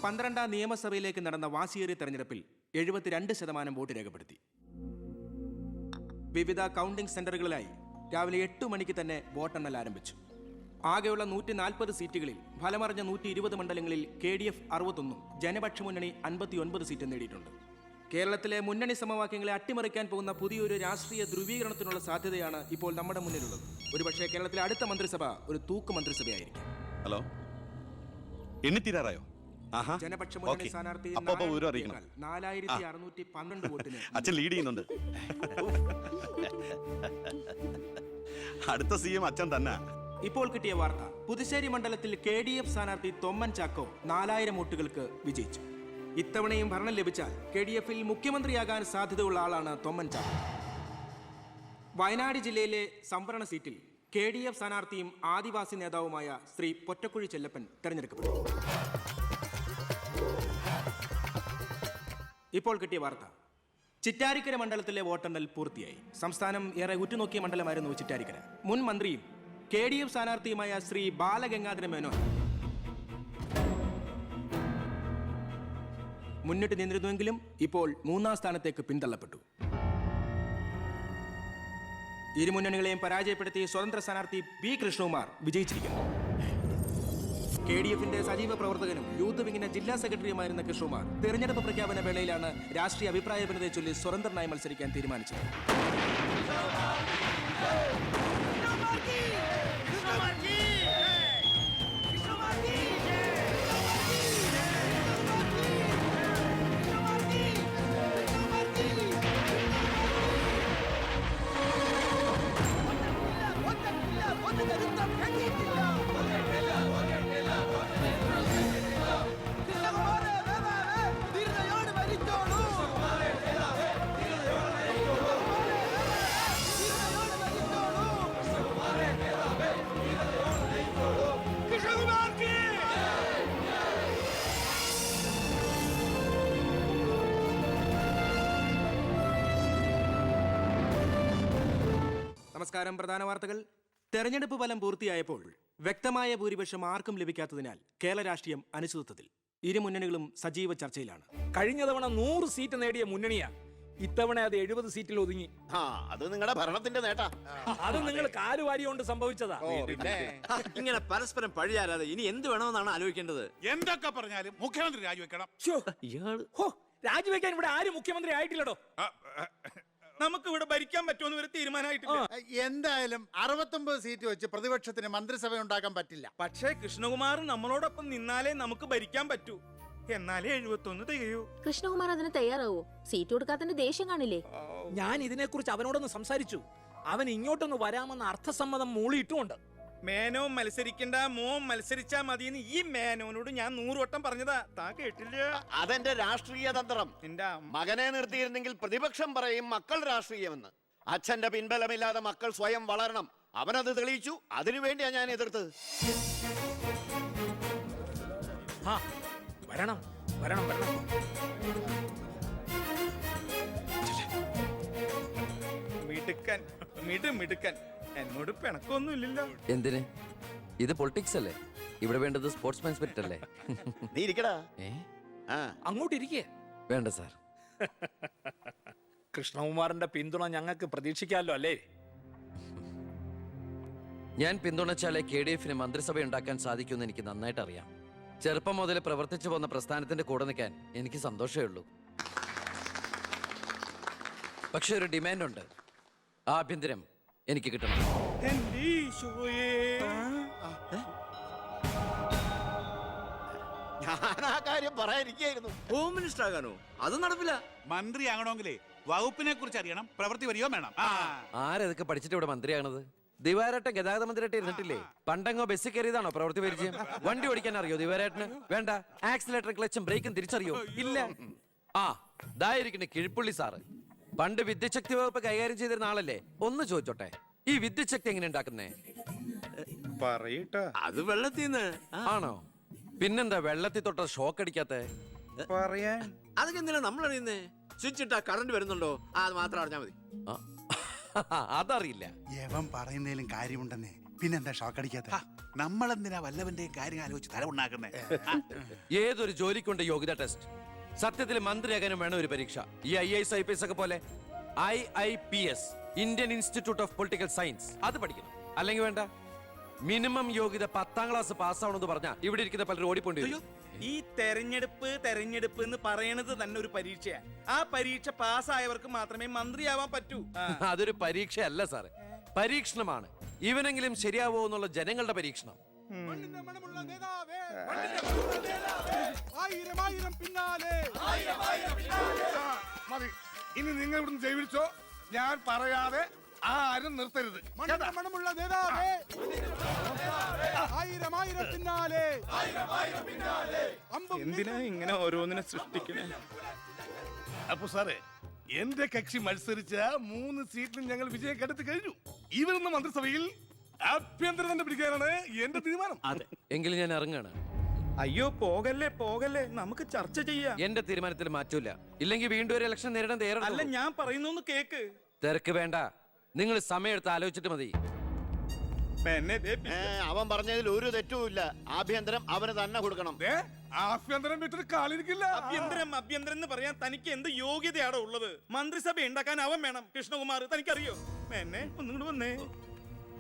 12ാം നിയമസഭയിലേക്ക് നടന്ന വാശിയേറിയ തെരഞ്ഞെടുപ്പിൽ 72% വോട്ട് രേഖപ്പെടുത്തി. വിവിധ കൗണ്ടിംഗ് സെന്ററുകളിലായി രാവിലെ 8 മണിക്ക് തന്നെ വോട്ടെണ്ണൽ ആരംഭിച്ചു. ആകെയുള്ള 140 സീറ്റുകളിൽ ഫലമറിഞ്ഞ 120 മണ്ഡലങ്ങളിൽ KDF 61, ജനപക്ഷ മുന്നണി 59 സീറ്റ് നേടിയിട്ടുണ്ട്. കേരളത്തിലെ മുന്നണി സമവാക്യങ്ങളെ അട്ടിമറിക്കാൻ പോകുന്ന പുതിയൊരു രാഷ്ട്രീയ ധ്രുവീകരണത്തിനുള്ള സാധ്യതയാണ് ഇപ്പോൾ നമ്മുടെ മുന്നിലുള്ളത്. ഒരുപക്ഷെ കേരളത്തിലെ അടുത്ത മന്ത്രിസഭ ഒരു തൂക്ക് മന്ത്രിസഭയായിരിക്കും. ഹലോ, എണ്ണിത്തീരാറായോ? ജനപക്ഷ മുന്നണി സ്ഥാനാർത്ഥി 4612 വോട്ടിന് അച്ഛൻ ലീഡ് ചെയ്യുന്നുണ്ട്. അടുത്ത CM അച്ഛൻ തന്നെ. ഇപ്പോൾ കിട്ടിയ വാർത്ത, പുതുശ്ശേരി മണ്ഡലത്തിൽ KDF സ്ഥാനാർത്ഥി തൊമ്മൻ ചാക്കോ 4000 വോട്ടുകൾക്ക് വിജയിച്ചു. ഇത്തവണയും ഭരണം ലഭിച്ചാൽ KDF-ൽ മുഖ്യമന്ത്രിയാകാൻ സാധ്യതയുള്ള ആളാണ് തൊമ്മൻ ചാക്കോ. വയനാട് ജില്ലയിലെ സംവരണ സീറ്റിൽ KDF സ്ഥാനാർത്ഥിയും ആദിവാസി നേതാവുമായ ശ്രീ പൊറ്റക്കുഴി ചെല്ലപ്പൻ തെരഞ്ഞെടുക്കപ്പെട്ടു. ഇപ്പോൾ കിട്ടിയ വാർത്ത, ചിറ്റാരിക്കര മണ്ഡലത്തിലെ വോട്ടെണ്ണൽ പൂർത്തിയായി. സംസ്ഥാനം ഏറെ ഉറ്റുനോക്കിയ മണ്ഡലമായിരുന്നു ചിറ്റാരിക്കര. മുൻ മന്ത്രിയും KDF സ്ഥാനാർത്ഥിയുമായ ശ്രീ ബാലഗംഗാധര മേനോൻ മുന്നിട്ട് നിന്നിരുന്നുവെങ്കിലും ഇപ്പോൾ 3ാം സ്ഥാനത്തേക്ക് പിന്തള്ളപ്പെട്ടു. ഇരു മുന്നണികളെയും പരാജയപ്പെടുത്തി സ്വതന്ത്ര സ്ഥാനാർത്ഥി P. കൃഷ്ണകുമാർ വിജയിച്ചിരിക്കുന്നു. KDF-ന്റെ സജീവ പ്രവർത്തകനും യൂത്ത് വിങ്ങിന്റെ ജില്ലാ സെക്രട്ടറിയുമായിരുന്ന കൃഷ്ണകുമാർ തെരഞ്ഞെടുപ്പ് പ്രഖ്യാപന വേളയിലാണ് രാഷ്ട്രീയ അഭിപ്രായ ഭിന്നതയെ ചൊല്ലി സ്വതന്ത്രനായി മത്സരിക്കാൻ തീരുമാനിച്ചത്. നമസ്കാരം. പ്രധാന വാർത്തകൾ. തെരഞ്ഞെടുപ്പ് ഫലം പൂർത്തിയായപ്പോൾ വ്യക്തമായ ഭൂരിപക്ഷം ആർക്കും ലഭിക്കാത്തതിനാൽ കേരള രാഷ്ട്രീയം അനിശ്ചിതത്വത്തിൽ. ഇരു മുന്നണികളും സജീവ ചർച്ചയിലാണ്. കഴിഞ്ഞ തവണ 100 സീറ്റ് നേടിയ മുന്നണിയാ, ഇത്തവണ അത് 70 സീറ്റിൽ ഒതുങ്ങി. അത് നിങ്ങളുടെ ഭരണത്തിന്റെ നേട്ടാ. അത് നിങ്ങൾ കാലുവാരി കൊണ്ട് സംഭവിച്ചതാ. ഇങ്ങനെ പരസ്പരം പഴിയാരാതെ ഇനി എന്ത് വേണമെന്നാണ് ആലോചിക്കേണ്ടത്. എന്തൊക്കെ പറഞ്ഞാലും മുഖ്യമന്ത്രി രാജിവെക്കണം. രാജിവെക്കാൻ ഇവിടെ ആരും മുഖ്യമന്ത്രി ആയിട്ടില്ലടോ. നമുക്ക് ഇവിടെ ഭരിക്കാൻ പറ്റുമെന്ന് ഒരു തീരുമാനമായിട്ടില്ല. എന്തായാലും 69 സീറ്റ് വെച്ച് പ്രതിപക്ഷത്തിന് മന്ത്രിസഭ ഉണ്ടാക്കാൻ പറ്റില്ല. പക്ഷേ കൃഷ്ണകുമാർ നമ്മളോടൊപ്പം നിന്നാലേ നമുക്ക് ഭരിക്കാൻ പറ്റൂ. എന്നാലേ 71 തികയൂ. കൃഷ്ണകുമാർ അതിന് തയ്യാറാവോ? സീറ്റ് കൊടുക്കാത്തതിന്റെ ദേഷ്യം കാണില്ലേ? ഞാൻ ഇതിനെക്കുറിച്ച് അവനോടൊന്ന് സംസാരിച്ചു. അവൻ ഇങ്ങോട്ടൊന്ന് വരാമെന്ന അർത്ഥസമ്മതം മൂളിയിട്ടുമുണ്ട്. മേനോൻ മത്സരിക്കണ്ട, മോൻ മത്സരിച്ചാ മതിയെന്ന് ഈ മേനോനോട് ഞാൻ 100 വട്ടം പറഞ്ഞതാ. താ കേട്ടില്ല. അതെന്റെ രാഷ്ട്രീയ തന്ത്രം. എന്റെ മകനെ നിർത്തിയിരുന്നെങ്കിൽ പ്രതിപക്ഷം പറയും മക്കൾ രാഷ്ട്രീയമെന്ന്. അച്ഛന്റെ പിൻബലമില്ലാതെ മക്കൾ സ്വയം വളരണം. അവനത് തെളിയിച്ചു. അതിനുവേണ്ടിയാ ഞാൻ എതിർത്തത്. വരണം വരണം വരണം. മിടുക്കൻ മിടുക്കൻ. എന്നോട് പിണക്കൊന്നുമില്ലല്ലോ. എന്തിന്? ഇത് പൊളിറ്റിക്സ് അല്ലേ? ഇവിടെ വേണ്ടത് സ്പോർട്സ്മാൻ സ്പിരിറ്റ് അല്ലേ? നീ ഇരിക്കടാ. അങ്ങോട്ടിരിക്കേ. വേണ്ട സാർ. കൃഷ്ണകുമാറിന്റെ പിന്തുണ ഞങ്ങൾക്ക് പ്രതീക്ഷിക്കാമല്ലോ അല്ലേ? ഞാൻ പിന്തുണച്ചാലേ KDF-ന് മന്ത്രിസഭ ഉണ്ടാക്കാൻ സാധിക്കുമെന്ന് എനിക്ക് നന്നായിട്ട് അറിയാം. ചെറുപ്പം മുതൽ പ്രവർത്തിച്ചു പോന്ന പ്രസ്ഥാനത്തിന്റെ കൂടെ നിൽക്കാൻ എനിക്ക് സന്തോഷമേ ഉള്ളൂ. പക്ഷെ ഒരു ഡിമാൻഡ് ഉണ്ട്. ആഭ്യന്തരം എനിക്ക് കിട്ടണം. ഞാൻ ആ കാര്യം പറയാനിരിക്കായിരുന്നു. Home minister ആകാനോ? അത് നടപ്പില്ല. മന്ത്രി ആകണമെങ്കിലേ വകുപ്പിനെ കുറിച്ച് അറിയണം, പ്രവൃത്തി വരികയോ വേണം. ആരതൊക്കെ പഠിച്ചിട്ട് ഇവിടെ മന്ത്രിയാണത്? ദിവാരേട്ടൻ ഗതാഗത മന്ത്രിയായിട്ട് ഇരുന്നിട്ടില്ലേ? പണ്ടങ്ങോ ബസ്സിൽ കയറിയതാണോ പ്രവൃത്തി പരിചയം? വണ്ടി ഓടിക്കാൻ അറിയോ ദിവാരേട്ടന്? വേണ്ട. ആക്സിലേറ്റർ, ക്ലച്ചും ബ്രേക്കും തിരിച്ചറിയോ? ഇല്ല. ഇതായിരിക്കണേ കിഴിപ്പുള്ളി സാറ്. പണ്ട് വിദ്യുച്ഛക്തി വകുപ്പ് കൈകാര്യം ചെയ്തിരുന്ന ആളല്ലേ? ഒന്ന് ചോദിച്ചോട്ടെ, ഈ വിദ്യുച്ഛക്തി എങ്ങനെ ഉണ്ടാക്കുന്നേ? അത് വെള്ളത്തിന്ന്. ആണോ? പിന്നെന്താ വെള്ളത്തിൽ തൊട്ട ഷോക്ക് അടിക്കാത്ത? അതൊക്കെ എന്തിനാ നമ്മൾ അറിയുന്നേ? സ്വിച്ച് ഇട്ടാ കറണ്ട് വരുന്നുണ്ടോ? അത് മാത്രം അറിഞ്ഞാ മതി. അതറിയില്ല. യവൻ പറയുന്നതിലും കാര്യമുണ്ടെന്നേ. പിന്നെന്താ ഷോക്ക് അടിക്കാത്ത? നമ്മളെന്തിനാ വല്ലവന്റെയും കാര്യം ആലോചിച്ച് തല ഉണ്ടാക്കുന്നേ? ഏതൊരു ജോലിക്കുണ്ട് യോഗ്യത ടെസ്റ്റ്. സത്യത്തിൽ മന്ത്രിയാകാനും വേണം ഒരു പരീക്ഷ. ഈ IAS IPS ഒക്കെ പോലെ IIPS, Indian institute of political science, അത് പഠിക്കണം. അല്ലെങ്കിൽ വേണ്ട. മിനിമം യോഗ്യത 10ാം ക്ലാസ് പാസ്സാവണമെന്ന് പറഞ്ഞാൽ ഇവിടെ ഇരിക്കുന്ന പലരും ഓടിപ്പോണ്ടി വരും. ഈ തെരഞ്ഞെടുപ്പ് എന്ന് പറയണത് തന്നെ ഒരു പരീക്ഷയാ. ആ പരീക്ഷ പാസ്സായവർക്ക് മാത്രമേ മന്ത്രിയാവാൻ പറ്റൂ. അതൊരു പരീക്ഷയല്ല സാറേ, പരീക്ഷണമാണ്. ഇവനെങ്കിലും ശരിയാവോ എന്നുള്ള ജനങ്ങളുടെ പരീക്ഷണം. മതി, ഇനി നിങ്ങൾ ഇവിടുന്ന് ജൈവിച്ചോ. ഞാൻ പറയാതെ ആരും നിർത്തരുത്. മണമുള്ള നേതാവേ, ആയിരം ആയിരം പിന്നാലെ. എന്തിനാ ഇങ്ങനെ ഓരോന്നിനെ സൃഷ്ടിക്കണേ? അപ്പൊ സാറേ, എന്റെ കക്ഷി മത്സരിച്ച 3 സീറ്റിലും ഞങ്ങൾ വിജയം കണ്ടെത്തി കഴിഞ്ഞു. ഇവരുന്ന മന്ത്രിസഭയിൽ ആഭ്യന്തരം തന്നെ പിടിക്കാനാണ് എന്റെ തീരുമാനം. എങ്കിലും ഞാൻ ഇറങ്ങാണ്. അയ്യോ പോകല്ലേ, നമുക്ക് ചർച്ച ചെയ്യാം. എന്റെ തീരുമാനത്തിൽ മാറ്റൂല. ഇല്ലെങ്കിൽ വീണ്ടും ഒരു ഇലക്ഷൻ നേരിടാൻ അല്ല, തയ്യാറല്ല. ഞാൻ പറയുന്നു കേക്ക്. തിരക്ക് വേണ്ട, നിങ്ങൾ സമയമെടുത്ത് ആലോചിച്ചിട്ട് മതി. അവൻ പറഞ്ഞതിൽ ഒരു തെറ്റുമില്ല. ആഭ്യന്തരം അവന് തന്നെ കൊടുക്കണം. ആഭ്യന്തരം വിട്ടിട്ട് കാലിരിക്കില്ല. അഭ്യന്തരം എന്ന് പറയാൻ തനിക്ക് എന്ത് യോഗ്യതയാണോ ഉള്ളത്? മന്ത്രിസഭ ഉണ്ടാക്കാൻ അവൻ വേണം. കൃഷ്ണകുമാർ, തനിക്കറിയോ? എന്നെ ഒന്നുകൂടെ വന്നേ.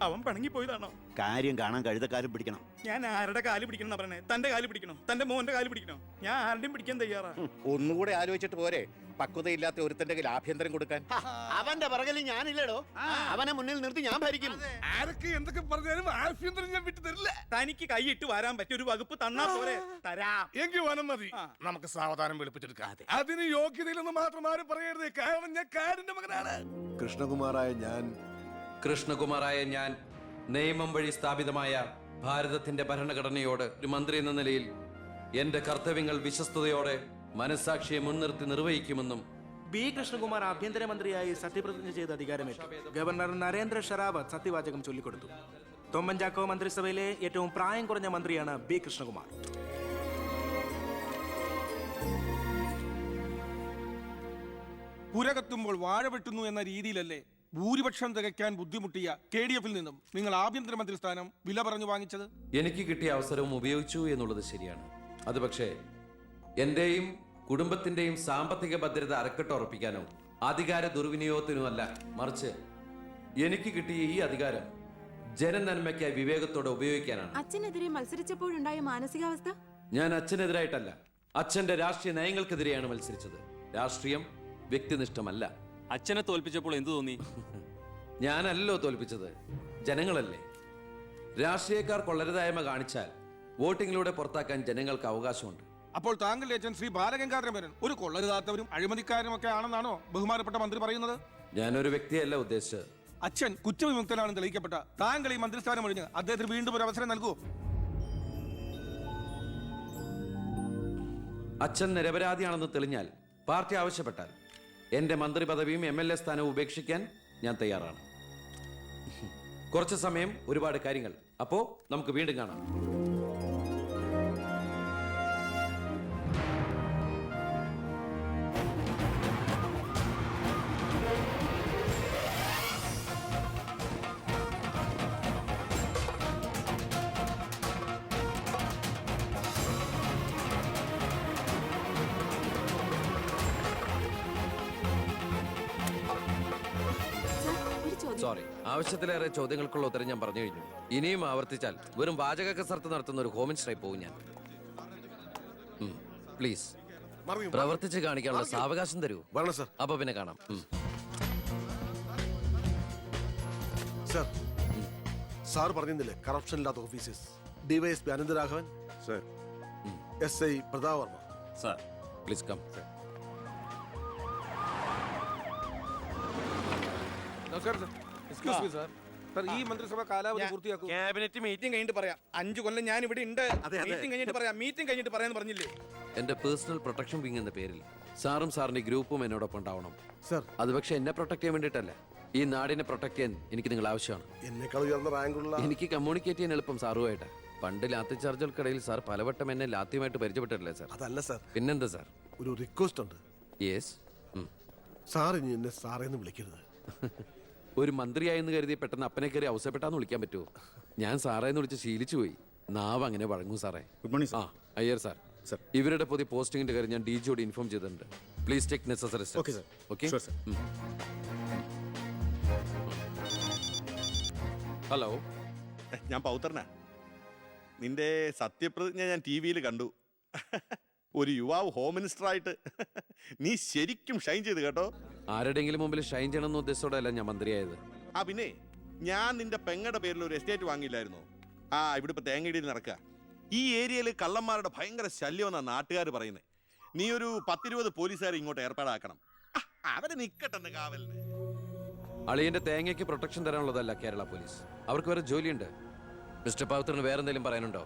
അവൻ പണങ്ങി പോയതാണോ? കാര്യം കാണാൻ കഴുതക്കാരും പിടിക്കണം. ഞാൻ ആരുടെ കാല് പിടിക്കണം പറഞ്ഞേ? തന്റെ കാല് പിടിക്കണോ? തന്റെ മോന്റെ കാല് പിടിക്കണോ? ഞാൻ ആരുടെയും പിടിക്കാൻ തയ്യാറാ. ഒന്നുകൂടെ ആലോചിച്ചിട്ട് പോരെ പക്വതയില്ലാത്ത ഒരുത്തന്റെ കയ്യിൽ ആഭ്യന്തരം കൊടുക്കാൻ. അവന്റെ പിറകിൽ ഞാനില്ലടോ. അവനെ മുന്നിൽ നിർത്തി ഞാൻ ഭരിക്കും. ആരൊക്കെ എന്തൊക്കെ പറഞ്ഞാലും ആഭ്യന്തരം ഞാൻ വിട്ടു തരില്ല. തനിക്ക് കൈയിട്ട് വരാൻ പറ്റിയ ഒരു വകുപ്പ് തന്നാ പോരെ? തരാം. എങ്കിൽ വനം മതി. നമുക്ക് സാവധാനം വെളുപ്പിച്ചെടുക്കാം. അതിന് യോഗ്യതയിലൊന്നും മാത്രം ആരും പറയരുത്. കാരണം ഞാൻ കാടിന്റെ മകനാണ്. കൃഷ്ണകുമാറായ ഞാൻ നിയമം വഴി സ്ഥാപിതമായ ഭാരതത്തിന്റെ ഭരണഘടനയോട് ഒരു മന്ത്രി എന്ന നിലയിൽ എന്റെ കർത്തവ്യങ്ങൾ വിശ്വസ്തയോടെ മനസ്സാക്ഷിയെ മുൻനിർത്തി നിർവഹിക്കുമെന്നും ബി കൃഷ്ണകുമാർ ആഭ്യന്തരമന്ത്രിയായി സത്യപ്രതിജ്ഞ ചെയ്ത് അധികാരമേറ്റു. ഗവർണർ നരേന്ദ്ര ഷെറാവത്ത് സത്യവാചകം ചൊല്ലിക്കൊടുത്തു. തൊമ്മൻ ചാക്കോ മന്ത്രിസഭയിലെ ഏറ്റവും പ്രായം കുറഞ്ഞ മന്ത്രിയാണ് ബി കൃഷ്ണകുമാർ. പുര കത്തുമ്പോൾ വാഴ വെട്ടുന്നു എന്ന രീതിയിലല്ലേ ഭൂരിപക്ഷം തികയ്ക്കാൻ ബുദ്ധിമുട്ടിയ KDF-ൽ നിന്നും നിങ്ങൾ ആഭ്യന്തരമന്ത്രി സ്ഥാനം വില പറഞ്ഞു വാങ്ങിച്ചത്? എനിക്ക് കിട്ടിയ അവസരവും ഉപയോഗിച്ചു എന്നുള്ളത് ശരിയാണ്. അത് പക്ഷേ എന്റെയും കുടുംബത്തിന്റെയും സാമ്പത്തിക ഭദ്രത അരക്കെട്ട് ഉറപ്പിക്കാനോ അധികാര ദുർവിനിയോഗത്തിനോ അല്ല, മറിച്ച് എനിക്ക് കിട്ടിയ ഈ അധികാരം ജനനന്മയ്ക്കായി വിവേകത്തോടെ ഉപയോഗിക്കാനാണ്. അച്ഛനെതിരെ മത്സരിച്ചപ്പോഴുണ്ടായ മാനസികാവസ്ഥ? ഞാൻ അച്ഛനെതിരായിട്ടല്ല, അച്ഛന്റെ രാഷ്ട്രീയ നയങ്ങൾക്കെതിരെയാണ് മത്സരിച്ചത്. രാഷ്ട്രീയം വ്യക്തിനിഷ്ഠമല്ല. അച്ഛനെ തോൽപ്പിച്ചപ്പോൾ എന്തു തോന്നി? ഞാനല്ലോ തോൽപ്പിച്ചത്, ജനങ്ങളല്ലേ. രാഷ്ട്രീയക്കാർ കൊള്ളരുതായ്മ കാണിച്ചാൽ വോട്ടിങ്ങിലൂടെ പുറത്താക്കാൻ ജനങ്ങൾക്ക് അവകാശമുണ്ട്. അപ്പോൾ താങ്കളുടെ അച്ഛൻ ശ്രീ ബാലഗംഗാധരൻ ഒരു കൊള്ളരുതാത്തവരും അഴിമതിക്കാരും ഒക്കെ ആണെന്നാണോ ബഹുമാനപ്പെട്ട മന്ത്രി പറയുന്നത്? ഞാനൊരു വ്യക്തിയല്ല ഉദ്ദേശിച്ചത്. അച്ഛൻ കുറ്റവിമുക്തനാണെന്ന് തെളിയിക്കപ്പെട്ട താങ്കൾ ഈ മന്ത്രിസ്ഥാനം ഒഴിഞ്ഞ് അദ്ദേഹത്തിന് വീണ്ടും ഒരു അവസരം നൽകുമോ? അച്ഛൻ നിരപരാധിയാണെന്ന് തെളിഞ്ഞാൽ, പാർട്ടി ആവശ്യപ്പെട്ടാൽ എന്റെ മന്ത്രി പദവിയും MLA സ്ഥാനവും ഉപേക്ഷിക്കാൻ ഞാൻ തയ്യാറാണ്. കുറച്ച് സമയം, ഒരുപാട് കാര്യങ്ങൾ. അപ്പോ നമുക്ക് വീണ്ടും കാണാം. സോറി, ആവശ്യത്തിലേറെ ചോദ്യങ്ങൾക്കുള്ള ഉത്തരം ഞാൻ പറഞ്ഞു കഴിഞ്ഞു. ഇനിയും ആവർത്തിച്ചാൽ വെറും വാചക കസർത്ത് നടത്തുന്ന ഒരു ഹോം മിനിസ്റ്ററായി പോകും ഞാൻ. പ്ലീസ് പ്രവർത്തിച്ച് കാണിക്കാനുള്ള സാവകാശം തരൂ. അപ്പൊ പിന്നെ കാണാം. സാർ പറഞ്ഞില്ലേ കറപ്ഷൻ ഇല്ലാത്ത officers? DYSP Anantharaghavan, SI Prathap Varma. Sir please come. നമസ്കാരം sir. Excuse me sir. Sir, ഈ മന്ത്രിസഭ കാലാവധി പൂർത്തിയാക്കൂ. ക്യാബിനറ്റ് മീറ്റിംഗ് കഴിഞ്ഞിട്ട് പറയാം. 5 കൊല്ലം ഞാൻ ഇവിടെ ഉണ്ട്. മീറ്റിംഗ് കഴിഞ്ഞിട്ട് പറയാം. മീറ്റിംഗ് കഴിഞ്ഞിട്ട് പറയാന്ന് പറഞ്ഞില്ലേ? എന്റെ പേഴ്സണൽ പ്രൊട്ടക്ഷൻ വിങ് എന്ന പേരിൽ സാറും സാറിന്റെ ഗ്രൂപ്പും എന്നോടൊപ്പം ഉണ്ടാവണം സർ. അത് പക്ഷെ എന്നെ പ്രൊട്ടക്ട് ചെയ്യാൻ വേണ്ടിയിട്ടല്ല, ഈ നാടിനെ പ്രൊട്ടക്ട് ചെയ്യാൻ എനിക്ക് നിങ്ങൾ ആവശ്യമാണ്. എന്നെക്കാൾ ഉയർന്ന റാങ്കുള്ള എനിക്ക് കമ്മ്യൂണിക്കേറ്റ് ചെയ്യാൻ എളുപ്പം സാറുമായിട്ട്. പണ്ട് ലാത്തി ചാർജുകൾക്കിടയിൽ സാർ പലവട്ടം എന്നെ ലാത്തിയുമായിട്ട് പരിചയപ്പെട്ടിട്ടില്ലേ സാർ? അതല്ല സർ, പിന്നെന്താ സാർ? ഒരു റിക്വസ്റ്റ് ഉണ്ട്. യെസ്. സാർ ഇനി എന്നെ സാറേന്ന് വിളിക്കരുത്. ഒരു മന്ത്രിയായെന്ന് കരുതി പെട്ടെന്ന് അപ്പനെ കയറി അവസരപ്പെട്ടാന്ന് വിളിക്കാൻ പറ്റുമോ? ഞാൻ സാറേ എന്ന് വിളിച്ച് ശീലിച്ചു പോയി. നാവ് അങ്ങനെ വഴങ്ങും സാറേ. ഗുഡ് മോർണിംഗ് ആ അയ്യർ സാർ, സർ. ഇവരുടെ പുതിയ പോസ്റ്റിംഗിന്റെ കാര്യം ഞാൻ DG-യോട് ഇൻഫോം ചെയ്തിട്ടുണ്ട്. Please take necessary okay sir. Okay. Sure sir. Hello, ഞാൻ പൗത്രനാ. നിന്റെ സത്യപ്രതിജ്ഞ ഞാൻ TV-യിൽ കണ്ടു. ഒരു യുവാവ് ഹോം മിനിസ്റ്ററായിട്ട് നീ ശരിക്കും ഷൈൻ ചെയ്ത് കേട്ടോ. ആരുടെയെങ്കിലും മുമ്പിൽ ഷൈൻ ചെയ്യണമെന്ന ഉദ്ദേശത്തോടെ ഞാൻ മന്ത്രിയായത്. ആ പിന്നെ ഞാൻ നിന്റെ പെങ്ങടെ പേരിൽ ഒരു എസ്റ്റേറ്റ് വാങ്ങിയില്ലായിരുന്നോ? ആ ഇവിടെ ഇപ്പൊ തേങ്ങയിടിയിൽ നടക്കുക. ഈ ഏരിയയിൽ കള്ളന്മാരുടെ ഭയങ്കര ശല്യമെന്നാണ് നാട്ടുകാർ പറയുന്നത്. നീ ഒരു 10-20 പോലീസുകാരെ ഇങ്ങോട്ട് ഏർപ്പാടാക്കണം. അവരെ നിക്കട്ടെന്ന് കാവലിന്. അളിയന്റെ തേങ്ങയ്ക്ക് പ്രൊട്ടക്ഷൻ തരാനുള്ളതല്ല കേരള പോലീസ്. അവർക്ക് വേറെ ജോലിയുണ്ട്. മിസ്റ്റർ പൗത്രന് വേറെ എന്തെങ്കിലും പറയാനുണ്ടോ?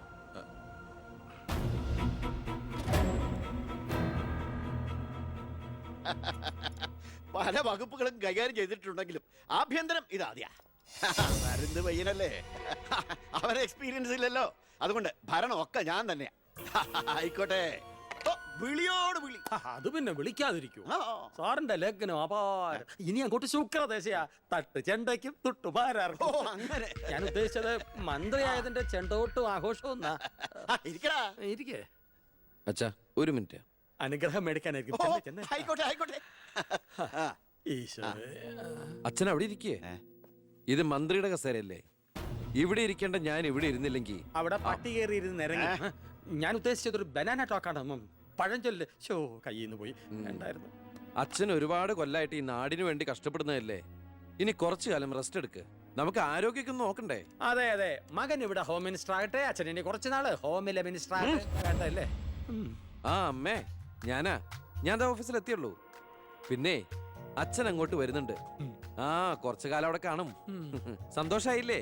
പല വകുപ്പുകളും കൈകാര്യം ചെയ്തിട്ടുണ്ടെങ്കിലും ആഭ്യന്തരം ഇതാദ്യാ. മരുന്ന് പയ്യനല്ലേ, അവന് എക്സ്പീരിയൻസ് ഇല്ലല്ലോ. അതുകൊണ്ട് ഭരണമൊക്കെ ഞാൻ തന്നെയാ. ആയിക്കോട്ടെ. ഓ, വിളിയോട് വിളി. അത് പിന്നെ വിളിക്കാതിരിക്കൂ. ആ. സാറിന്റെ ലഗ്നം അപാരം. ഇനി അങ്ങോട്ട് ശുക്രദേശയാ. തട്ട് ചെണ്ടയ്ക്കും ഓ, തുട്ടുപാരാർക്കും. അങ്ങനെ. ഞാൻ ഉദ്ദേശിച്ചത് മന്ത്രിയായതിന്റെ ചെണ്ടോട്ടും ആഘോഷവും എന്നാ. ഇരിക്കടാ. ഇരിക്കേ, അച്ഛാ ഒരു മിനിറ്റ്. അനുഗ്രഹം മേടിക്കാനായിരിക്കും. ഓ, ചെന്ന്, ചെന്ന്. ആയിക്കോട്ടെ ആയിക്കോട്ടെ. ആ. ഈശോയെ. അച്ഛൻ അവിടെ ഇരിക്കേ. ഇത് മന്ത്രിയുടെ കസേരയല്ലേ. ഇവിടെ ഇരിക്കേണ്ട ഞാൻ ഇവിടെ ഇരുന്നില്ലെങ്കിൽ അവിടെ പട്ടി കയറി ഇരുന്ന് ഇറങ്ങി. ഞാൻ ഉദ്ദേശിച്ചത് ഒരു ബനാന ടോക്കാണ്. പഴഞ്ചൊല്ല് ഷോ കയ്യിൽ നിന്ന് പോയി. ഉണ്ടായിരുന്നു. അച്ഛൻ ഒരുപാട് കൊല്ലായിട്ട് ഈ നാടിനു വേണ്ടി കഷ്ടപ്പെടുന്നതല്ലേ. ഇനി കുറച്ചു കാലം റെസ്റ്റ് എടുക്ക്. നമുക്ക് ആരോഗ്യമൊക്കെ നോക്കണ്ടേ? അതെ അതെ, മകൻ ഇവിടെ ഹോം മിനിസ്റ്റർ ആകട്ടെ, അച്ഛൻ ഇനി കുറച്ച് നാള് ഹോമിലെ മിനിസ്റ്റർ ആകട്ടെ. വേണ്ടല്ലേ? ആ അമ്മേ, ഞാൻ ഓഫീസിൽ എത്തിയുള്ളൂ. പിന്നെ അച്ഛൻ അങ്ങോട്ട് വരുന്നുണ്ട്. ആ കുറച്ചു കാലം അവിടെ കാണും. സന്തോഷായില്ലേ?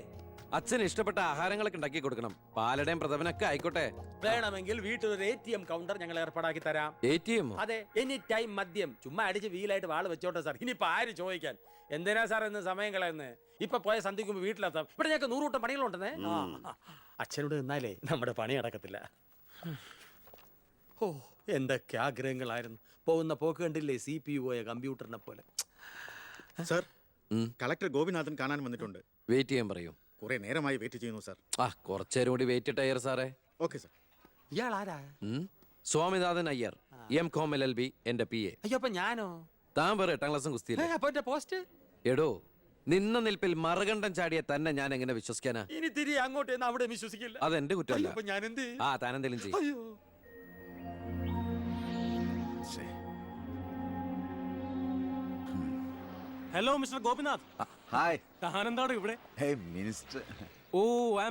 അച്ഛന് ഇഷ്ടപ്പെട്ട ആഹാരങ്ങളൊക്കെ ഉണ്ടാക്കി കൊടുക്കണം. പാലടയും പ്രഥമനൊക്കെ ആയിക്കോട്ടെ. വേണമെങ്കിൽ വീട്ടിൽ ഒരു ATM കൗണ്ടർ ഞങ്ങൾ ഏർപ്പാടാക്കി തരാം. ATM? അതെ, എനി ടൈം മദ്യം ചുമ്മാ അടിച്ച് വീലായിട്ട് വാള് വെച്ചോട്ടെ സാർ. ഇനിയിപ്പോ ആര് ചോദിക്കാൻ? എന്തിനാ സാർ എന്ന് സമയം കളയുന്നത്? ഇപ്പൊ പോയ സന്ധിക്കുമ്പോ വീട്ടിലെത്താം. ഇവിടെ ഞങ്ങൾക്ക് 100 കൂട്ടം പണികളുണ്ടെന്നേ. അച്ഛനോട് നിന്നാലേ നമ്മുടെ പണി നടക്കത്തില്ല. ഓ, എന്തൊക്കെ ആഗ്രഹങ്ങളായിരുന്നു. പോകുന്ന പോക്ക് കണ്ടില്ലേ, CPU പോയ കമ്പ്യൂട്ടറിനെ പോലെ. സർ, കളക്ടർ ഗോപിനാഥൻ കാണാൻ വന്നിട്ടുണ്ട്. വെയിറ്റ് ചെയ്യാൻ പറയൂ. കുറെ നേരമായി വെയിറ്റ് ചെയ്യുന്നു സർ. ആ കുറച്ചേരം കൂടി വെയിറ്റ് ഇട്ടയ്യർ സാറേ. Okay sir. ഇയാൾ ആരാ? സ്വാമിനാഥൻ അയ്യർ, M.Com LLB, എന്റെ PA. അയ്യോ, അപ്പൊ ഞാനോ? താൻ വേറെ 8ാം ക്ലാസ്സും കുസ്തിയില്ല. അപ്പൊ എന്റെ പോസ്റ്റ്? എടോ, നിന്ന നിൽപ്പിൽ മറുകണ്ഠം ചാടിയ തന്നെ ഞാൻ എങ്ങനെ വിശ്വസിക്കാനാ? ഇനി തിരികെ അങ്ങോട്ട് ചെന്ന് അവിടെ വിശ്വസിക്കില്ല. അതെന്റെ കുറ്റമല്ല. അപ്പൊ ഞാൻ എന്ത് ചെയ്യും? ആ താനെന്തേലും ചെയ്യും. അയ്യോ, ഹലോ മിസ്റ്റർ ഗോപിനാഥ്. ഹായ്. താനെന്താണ് ഇവിടെ? Hey minister. Oh I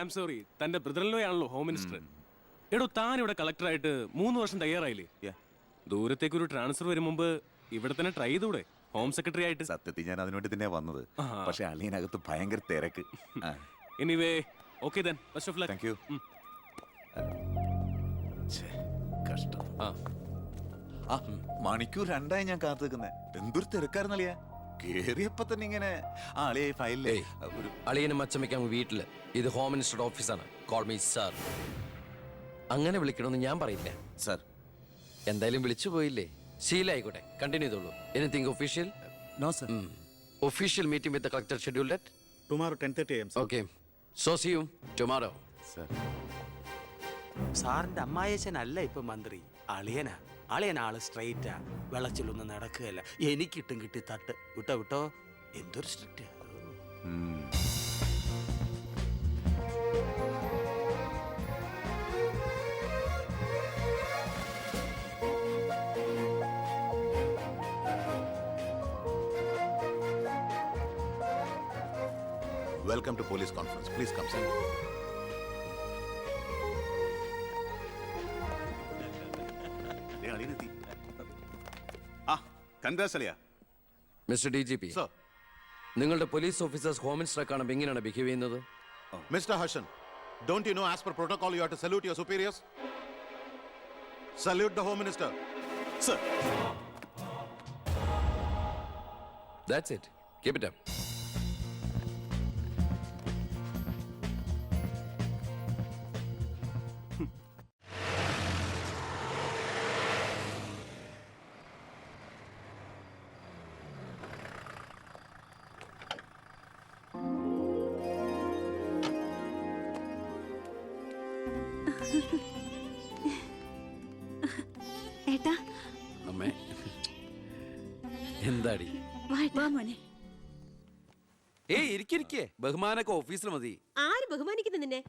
am sorry. തന്റെ ബ്രദറിലോ ആണല്ലോ ഹോം മിനിസ്റ്റർ. എടോ, താൻ ഇവിടെ കളക്ടറായിട്ട് 3 വർഷം തയ്യാറായില്ലേ? ദൂരത്തേക്ക് ഒരു ട്രാൻസ്ഫർ വരും മുമ്പ് ഇവിടെ തന്നെ ട്രൈ ചെയ്തൂടെ ഹോം സെക്രട്ടറി ആയിട്ട്? സത്യത്തിൽ ഞാൻ അതിനുവേണ്ടി തന്നെ വന്നത്. പക്ഷെ അളിയനകത്ത് ഭയങ്കര തിരക്ക്. Anyway okay then, best of luck. Thank you. കഷ്ടം. ആ മണിക്കൂർ 2 ഞാൻ കാത്തു നിൽക്കുന്നേ. എന്തൊരു തിരക്കായിരുന്നളിയാ. കേറിയപ്പോ തന്നെ ഇങ്ങനെ അളിയെ ഫയലിലേ ഒരു അളിയനും അച്ചമ്മയ്ക്കും വീട്ടില്. ഇത് ഹോം മിനിസ്റ്ററുടെ ഓഫീസാണ്. Call me sir. അങ്ങനെ വിളിക്കണമെന്ന് ഞാൻ പറയില്ല. സർ. എന്തായാലും വിളിച്ചു പോയില്ലേ, ശീലായിക്കോട്ടെ. കണ്ടിന്യൂ ചെയ്തോളൂ. Anything official? No sir. Official meeting with the collector scheduled at tomorrow 10:30 AM. Okay. So see you tomorrow. Sir. സാറിന്റെ അമ്മായച്ചനല്ല ഇപ്പൊ മന്ത്രി, അളിയനാ. അളിയനാള് സ്ട്രെയിറ്റാ, വെള്ളച്ചിലൊന്നും നടക്കുകയല്ല. എനിക്കിട്ടും കിട്ടി തട്ട്. വിട്ടോ എന്തൊരു strict. Welcome to police conference. Please come sir. Mister DGP, നിങ്ങളുടെ പോലീസ് ഓഫീസേഴ്സ് ഹോം മിനിസ്റ്ററെ കാണുമ്പോൾ എങ്ങനെയാണ് ബിഹേവ് ചെയ്യുന്നത്? Mr. Harshan, don't you know as per protocol you have to salute your superiors? Salute the Home Minister. Sir. That's it. Keep it up. എന്താടി? ഏയ് ഇരിക്കിരിക്കേ, ബഹുമാനൊക്കെ ഓഫീസിൽ മതി. ആര് ബഹുമാനിക്കുന്നു നിന്നെ?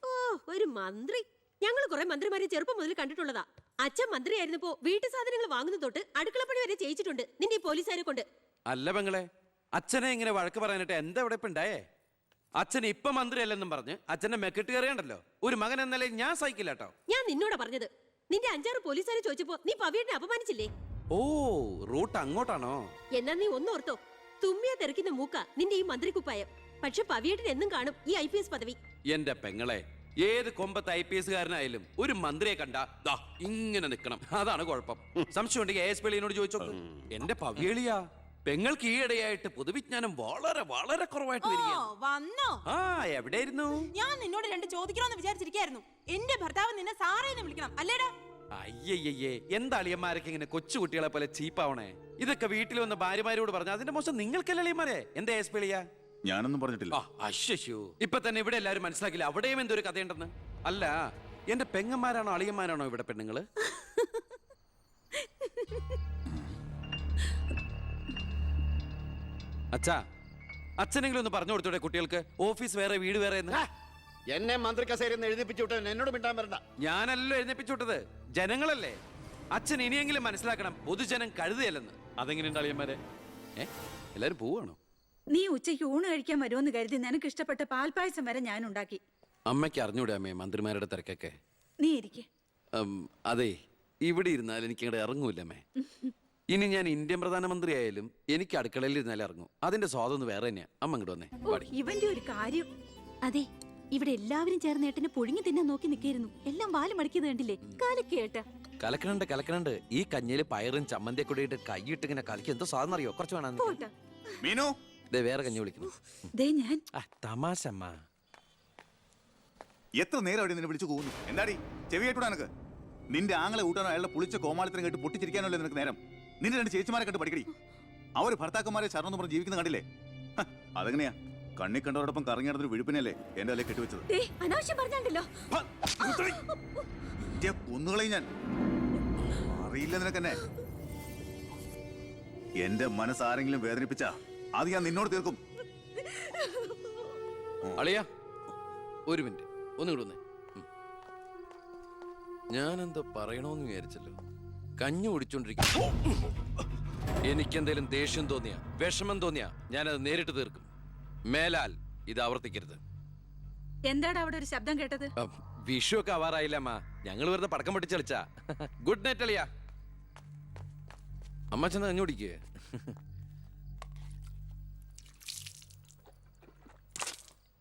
ഓ, ഒരു മന്ത്രി. ഞങ്ങൾ കുറെ മന്ത്രിമാരെ ചെറുപ്പം മുതൽ കണ്ടിട്ടുള്ളതാ. അച്ഛൻ മന്ത്രിയായിരുന്നപ്പോ വീട്ടു സാധനങ്ങൾ വാങ്ങുന്ന തൊട്ട് അടുക്കളപ്പണി വരെ ചെയ്യിച്ചിട്ടുണ്ട് നിന്റെ ഈ പോലീസുകാരെ കൊണ്ട്. അല്ല പെങ്ങളെ, അച്ഛനെ ഇങ്ങനെ വഴക്ക് പറയാനായിട്ട് എന്താ ഇവിടെ ഇപ്പൊ ഉണ്ടായേ? അച്ഛൻ ഇപ്പൊ മന്ത്രിയല്ലെന്നും പറഞ്ഞ് അച്ഛന്റെ മെക്കെട്ട് കയറിയണ്ടല്ലോ. ഒരു മകൻ എന്നല്ലേ ഞാൻ സഹിക്കില്ല കേട്ടോ. ഞാൻ നിന്നോടാ പറഞ്ഞത്. നിന്റെ 5-6 പോലീസുകാരെ ചോദിച്ചപ്പോ നീ പവിയനെ അപമാനിച്ചില്ലേ? ഓ, റൂട്ട് അങ്ങോട്ടാണോ? എന്നാ നീ ഒന്നോർത്തോ, തുമ്മിയാ തെറിക്കുന്ന മൂക്ക നിന്റെ ഈ മന്ത്രിക്കുപ്പായം. പക്ഷെ പവിയേട്ടൻ എന്നും കാണും ഈ IPS പദവി. എന്റെ പെങ്ങളെ, ഏത് കൊമ്പത്ത് IPS കാരനായാലും ഒരു മന്ത്രിയെ കണ്ടാ ദാ ഇങ്ങനെ നിക്കണം. അതാണ് കുഴപ്പം. സംശയം ഉണ്ടെങ്കിൽ AS പിള്ളിയോട് ചോദിച്ചോക്ക്. എന്റെ പവിയളിയാ, പെങ്ങൾക്ക് ഈയിടെയായിട്ട് പൊതുവിജ്ഞാനം വളരെ വളരെ കുറവായിട്ട് വന്നോ? ആ, എവിടെയായിരുന്നു? ഞാൻ നിന്നോട് 2 ചോദിക്കണമെന്ന് വിചാരിച്ചിരിക്കായിരുന്നു. എന്റെ ഭർത്താവ് നിന്നെ സാറേന്ന് വിളിക്കണം അല്ലേടാ? അയ്യയ്യേ, എന്താ അളിയന്മാരൊക്കെ ഇങ്ങനെ കൊച്ചുകുട്ടികളെ പോലെ ചീപ്പാവണേ? ഇതൊക്കെ വീട്ടിൽ വന്ന ഭാര്യമാരോട് പറഞ്ഞ അതിന്റെ മോശം നിങ്ങൾക്കല്ലേ അളിയന്മാരെ? എന്താ AS പിള്ളിയാ? ഞാനൊന്നും പറഞ്ഞിട്ടില്ല. അശ്ശോ, ഇപ്പൊ തന്നെ ഇവിടെ എല്ലാരും മനസ്സിലാക്കില്ല അവിടെയും എന്തൊരു കഥയുണ്ടെന്ന്. അല്ല, എന്റെ പെങ്ങന്മാരാണോ അളിയന്മാരാണോ ഇവിടെ പെണ്ണുങ്ങള്? അച്ഛാ, അച്ഛനെങ്കിലും ഒന്ന് പറഞ്ഞു കൊടുത്തൂടെ കുട്ടികൾക്ക് ഓഫീസ് വേറെ വീട് വേറെ എന്ന്? എന്നെ മന്ത്രി കസേരന്ന് എഴുതിപ്പിച്ചു വിട്ടവൻ എന്നോട് മിണ്ടാൻ വരണ്ട. ഞാനല്ലോ എഴുന്നേപ്പിച്ചു വിട്ടത്, ജനങ്ങളല്ലേ. അച്ഛൻ ഇനിയെങ്കിലും മനസ്സിലാക്കണം, പൊതുജനം കഴുതയല്ലെന്ന്. അതെങ്ങനെയുണ്ട് അളിയന്മാരെ? എല്ലാരും പോവാണോ? നീ ഉച്ചയ്ക്ക് ഊണ് കഴിക്കാൻ വരുമെന്ന് കരുതി നിനക്ക് ഇഷ്ടപ്പെട്ട പാൽപ്പായസം വരെ ഞാൻ ഉണ്ടാക്കി. അമ്മയ്ക്ക് അറിഞ്ഞൂടെ അമ്മേ മന്ത്രിമാരുടെ തിരക്കൊക്കെ? നീ ഇരിക്കെ. അതെ, ഇവിടെ ഇരുന്നാൽ എനിക്ക് ഇങ്ങോട്ട് ഇറങ്ങൂല്ല അമ്മേ. ഇനി ഞാൻ ഇന്ത്യൻ പ്രധാനമന്ത്രി ആയാലും എനിക്ക് അടുക്കളയിൽ ഇരുന്നാലേ ഇറങ്ങും. അതിന്റെ സ്വാദം വേറെ തന്നെയാ. അമ്മ ഇങ്ങോട്ട് വന്നേ. ഇവന്റെ ഒരു കാര്യം. അതെ, ഇവിടെ എല്ലാവരും ചേർന്ന് ഏട്ടനെ പുഴുങ്ങി തിന്നാൻ നോക്കി നിൽക്കായിരുന്നു. എല്ലാം വാല് മടക്കിയത് കണ്ടില്ലേ? കാലക്കേട്ട കലക്കണുണ്ട്. ഈ കഞ്ഞില് പയറും ചമ്മന്തിയൊക്കെ കൂടിയിട്ട് കൈയിട്ട് ഇങ്ങനെ കലക്കി എന്തോ സാധനം അറിയോ? കുറച്ച് വേണം. മീനു, വേറെ കഞ്ഞി വിളിക്കുന്നു. തമാശ അമ്മ. എത്ര നേരം അവിടെ നിന്നെ വിളിച്ചു പോകുന്നു? എന്താടി ചെവിയേട്ടൂടാ നിനക്ക്? നിന്റെ ആങ്ങളെ കൂട്ടാനോ അയാളുടെ പുളിച്ച കോമാളിത്തരം കേട്ട് പൊട്ടിച്ചിരിക്കാനല്ലോ നിനക്ക് നേരം? നിന്റെ 2 ചേച്ചിമാരെ കണ്ട് പഠിക്കടി. അവര് ഭർത്താക്കന്മാരെ ശരണം പറഞ്ഞ് ജീവിക്കുന്ന കണ്ടില്ലേ? അതെങ്ങനെയാ? കണ്ണി കണ്ടവരോടൊപ്പം കറങ്ങി നടന്നൊരു വിഴുപ്പിനല്ലേ എന്റെ അല്ലെ കെട്ടിവെച്ചത്? കൊന്നുകളയും ഞാൻ. അറിയില്ല നിനക്കെന്നെ. എന്റെ മനസ്സാരെങ്കിലും വേദനിപ്പിച്ചാ അത് ഞാൻ നിന്നോട് തീർക്കും. അളിയാ, ഒരു മിനിറ്റ് ഒന്നും വന്നേ. ഞാനെന്തോ പറയണോന്ന് വിചാരിച്ചല്ലോ. കഞ്ഞി കുടിച്ചോണ്ടിരിക്കും. എനിക്കെന്തേലും ദേഷ്യം തോന്നിയാ, വിഷമം തോന്നിയാ ഞാനത് നേരിട്ട് തീർക്കും. മേലാൽ ഇത് ആവർത്തിക്കരുത്. എന്താടാ അവിടെ ഒരു ശബ്ദം കേട്ടത്? വിഷു ഒക്കെ ആവാറായില്ല അമ്മ. ഞങ്ങൾ വെറുതെ പടക്കം പൊട്ടിച്ചളിച്ചാ. ഗുഡ് നൈറ്റ് അളിയാ. അമ്മ ചെന്ന് കഞ്ഞി കുടിക്കേ.